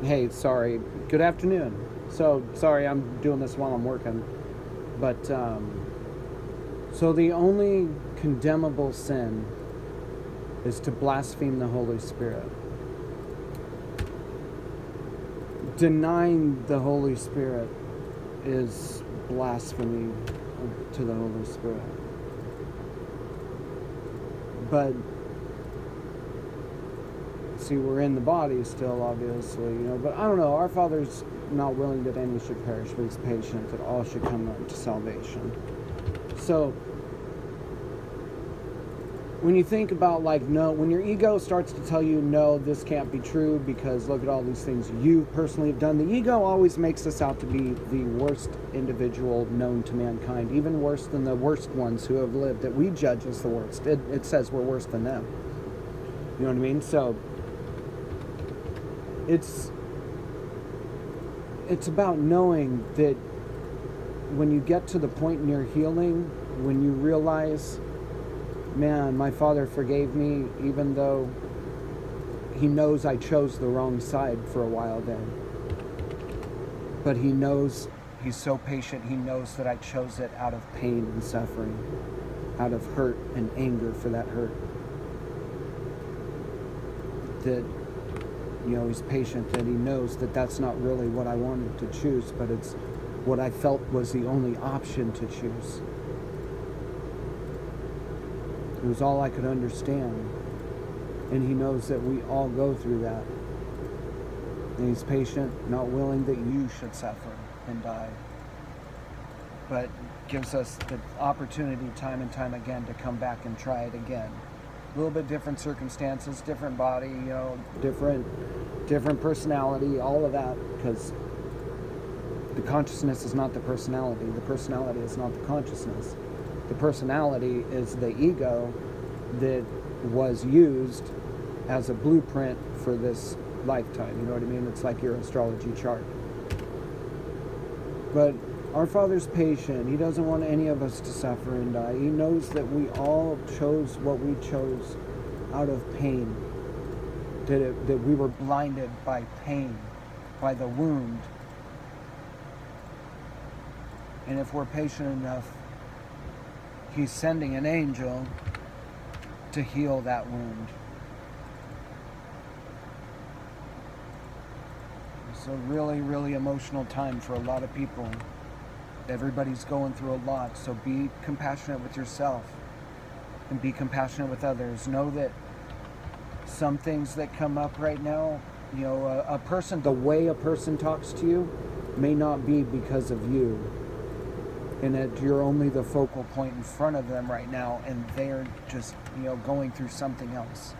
Hey, sorry. Good afternoon. So, sorry, I'm doing this while I'm working. But, so the only condemnable sin is to blaspheme the Holy Spirit. Denying the Holy Spirit is blasphemy to the Holy Spirit. But, see, we're in the body still, obviously, but I don't know. Our Father's not willing that any should perish, but He's patient that all should come unto salvation. So, when you think about no, when your ego starts to tell you no, this can't be true because look at all these things you personally have done, the ego always makes us out to be the worst individual known to mankind, even worse than the worst ones who have lived that we judge as the worst. It says we're worse than them. You know what I mean? So it's about knowing that when you get to the point in your healing, when you realize, man, my Father forgave me even though He knows I chose the wrong side for a while there. But He knows, He's so patient, He knows that I chose it out of pain and suffering, out of hurt and anger for that hurt. That, He's patient, that He knows that that's not really what I wanted to choose, but it's what I felt was the only option to choose. It was all I could understand. And He knows that we all go through that. And He's patient, not willing that you should suffer and die. But gives us the opportunity time and time again to come back and try it again. A little bit different circumstances, different body, different personality, all of that. Because the consciousness is not the personality. The personality is not the consciousness. The personality is the ego that was used as a blueprint for this lifetime. You know what I mean? It's like your astrology chart. But our Father's patient. He doesn't want any of us to suffer and die. He knows that we all chose what we chose out of pain. That we were blinded by pain, by the wound. And if we're patient enough, He's sending an angel to heal that wound. It's a really, really emotional time for a lot of people. Everybody's going through a lot, so be compassionate with yourself and be compassionate with others. Know that some things that come up right now, a person, the way a person talks to you may not be because of you. And that you're only the focal point in front of them right now, and they're just, going through something else.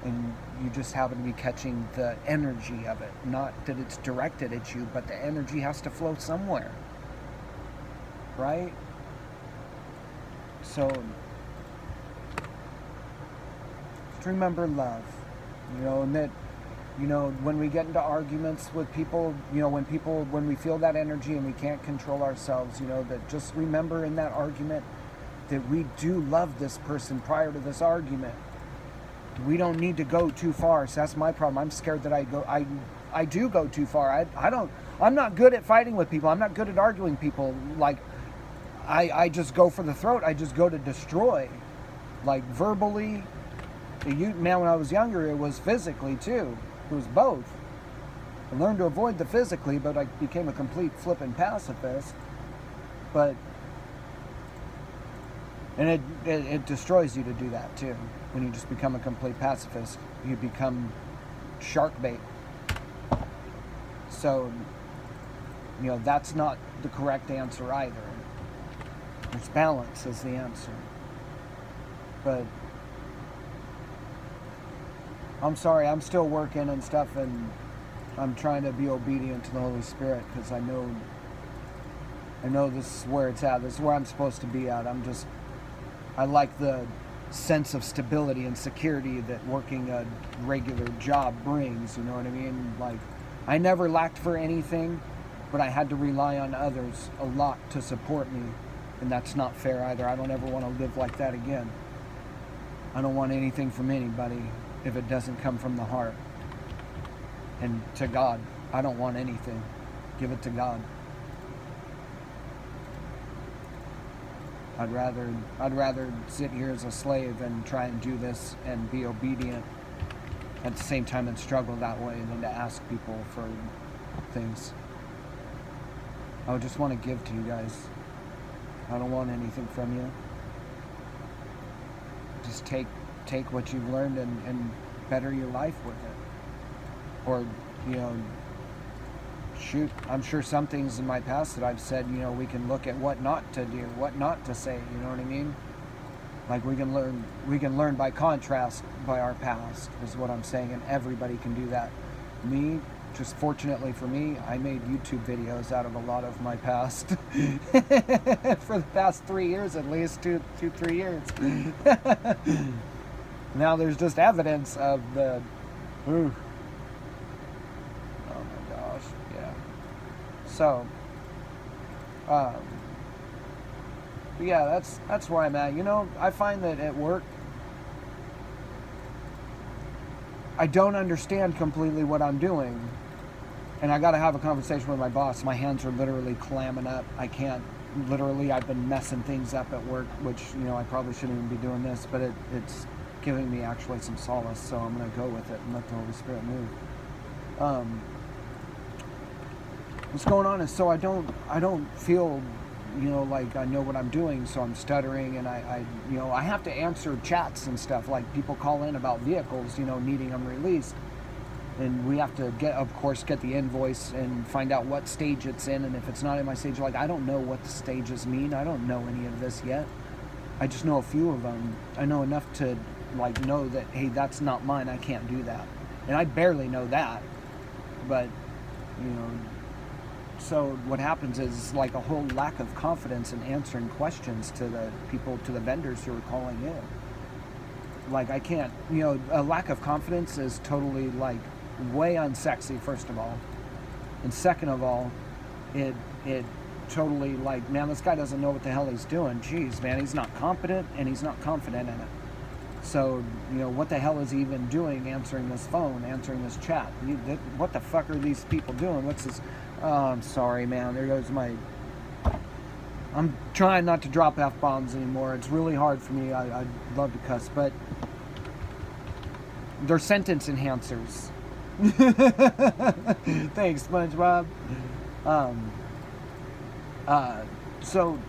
And you just happen to be catching the energy of it. Not that it's directed at you, but the energy has to flow somewhere. Right? So, just remember love. And that, when we get into arguments with people, when we feel that energy and we can't control ourselves, that just remember in that argument that we do love this person prior to this argument. We don't need to go too far. So that's my problem. I'm scared that I do go too far. I'm not good at fighting with people. I'm not good at arguing people. I just go for the throat. I just go to destroy. Verbally. When I was younger, it was physically too. It was both. I learned to avoid the physically, but I became a complete flippin' pacifist. And it destroys you to do that too. When you just become a complete pacifist, you become shark bait. So, that's not the correct answer either. There's balance is the answer. But I'm sorry, I'm still working and stuff, and I'm trying to be obedient to the Holy Spirit because I know this is where it's at. This is where I'm supposed to be at. I like the sense of stability and security that working a regular job brings, you know what I mean? I never lacked for anything, but I had to rely on others a lot to support me, and that's not fair either. I don't ever want to live like that again. I don't want anything from anybody if it doesn't come from the heart. And to God, I don't want anything. Give it to God. I'd rather sit here as a slave and try and do this and be obedient at the same time and struggle that way than to ask people for things. I would just want to give to you guys. I don't want anything from you. Just take what you've learned and better your life with it. Or, shoot, I'm sure some things in my past that I've said, we can look at what not to do, what not to say, you know what I mean? Like we can learn by contrast by our past, is what I'm saying, and everybody can do that. Me, just fortunately for me, I made YouTube videos out of a lot of my past. For the past 3 years at least, 3 years. Now there's just evidence of the... Ooh. Oh my gosh, yeah. So, yeah, that's where I'm at. I find that at work, I don't understand completely what I'm doing. And I got to have a conversation with my boss. My hands are literally clamming up. I can't, literally, I've been messing things up at work, which, I probably shouldn't even be doing this, but it's giving me actually some solace, so I'm going to go with it and let the Holy Spirit move. What's going on is, so I don't feel, like I know what I'm doing, so I'm stuttering, and I have to answer chats and stuff, like people call in about vehicles, needing them released. And we have to get the invoice and find out what stage it's in, and if it's not in my stage, I don't know what the stages mean. I don't know any of this yet. I just know a few of them. I know enough to know that, hey, that's not mine. I can't do that. And I barely know that. But, so what happens is a whole lack of confidence in answering questions to the people, to the vendors who are calling in. I can't, a lack of confidence is totally way unsexy, first of all, and second of all, it totally man, this guy doesn't know what the hell he's doing. Jeez, man, he's not competent and he's not confident in it. So what the hell is he even doing answering this phone, answering this chat? What the fuck are these people doing? What's this? Oh, I'm sorry, man, there goes my... I'm trying not to drop F-bombs anymore. It's really hard for me. I'd love to cuss, but they're sentence enhancers. Thanks, SpongeBob. So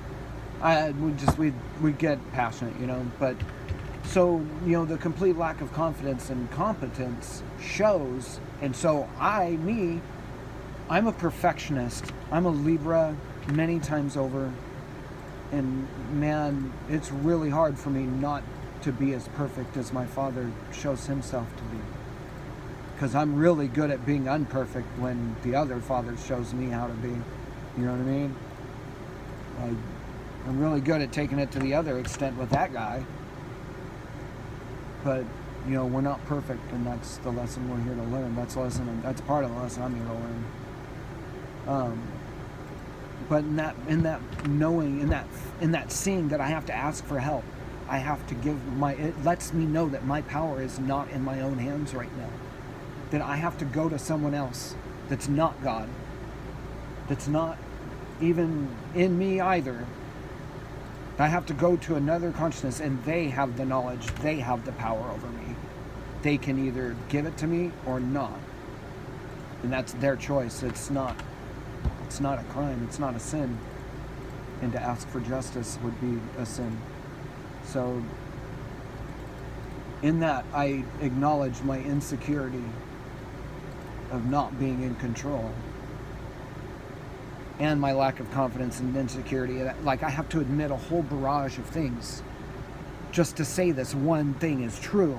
we get passionate, but so the complete lack of confidence and competence shows, and so I'm a perfectionist. I'm a Libra many times over, and man, it's really hard for me not to be as perfect as my father shows himself to be. Because I'm really good at being unperfect when the other father shows me how to be. You know what I mean? I'm really good at taking it to the other extent with that guy. But, we're not perfect, and that's the lesson we're here to learn. That's part of the lesson I'm here to learn. But in that seeing that I have to ask for help, I have to it lets me know that my power is not in my own hands right now. That I have to go to someone else that's not God, that's not even in me either. I have to go to another consciousness, and they have the knowledge, they have the power over me. They can either give it to me or not. And that's their choice. It's not a crime, it's not a sin. And to ask for justice would be a sin. So in that, I acknowledge my insecurity of not being in control, and my lack of confidence and insecurity. I have to admit a whole barrage of things just to say this one thing is true.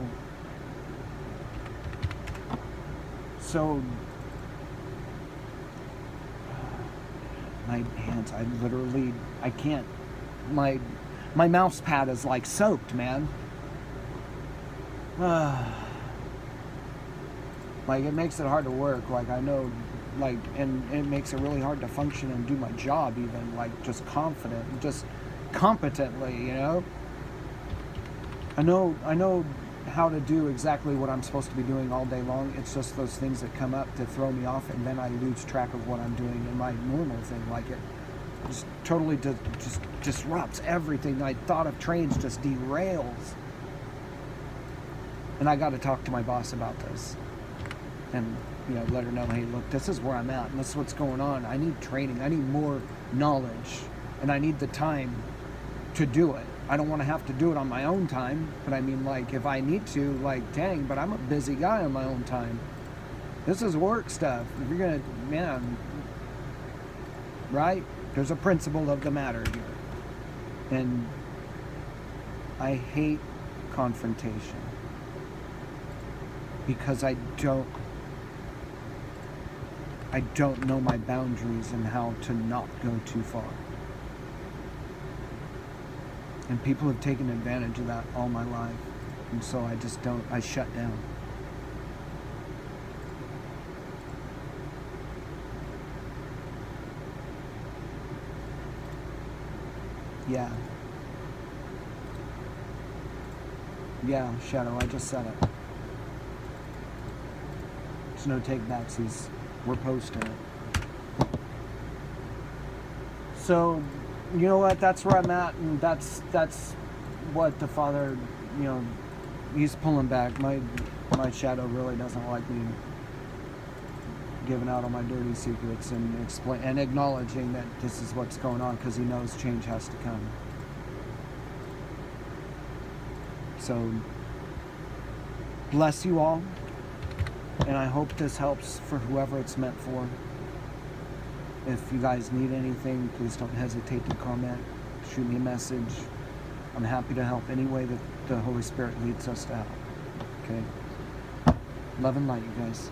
So my hands, I can't, my mouse pad is soaked, man. It makes it hard to work. I know, and it makes it really hard to function and do my job even, just competently, I know how to do exactly what I'm supposed to be doing all day long. It's just those things that come up to throw me off, and then I lose track of what I'm doing in my normal thing. Like it just totally just disrupts everything. My thought of trains just derails. And I got to talk to my boss about this, and let her know, hey, look, this is where I'm at, and this is what's going on. I need training. I need more knowledge, and I need the time to do it. I don't want to have to do it on my own time, but I mean, like, if I need to, like, dang, but I'm a busy guy on my own time. This is work stuff. If you're gonna, man, right? There's a principle of the matter here. And I hate confrontation because I don't know my boundaries and how to not go too far. And people have taken advantage of that all my life. And so I shut down. Yeah. Yeah, Shadow, I just said it. There's no take backsies. We're posting it. So, you know what? That's where I'm at, and that's what the Father, he's pulling back. My shadow really doesn't like me giving out all my dirty secrets and acknowledging that this is what's going on, because he knows change has to come. So, bless you all, and I hope this helps for whoever it's meant for. If you guys need anything, please don't hesitate to comment, shoot me a message. I'm happy to help any way that the Holy Spirit leads us to help. Okay? Love and light, you guys.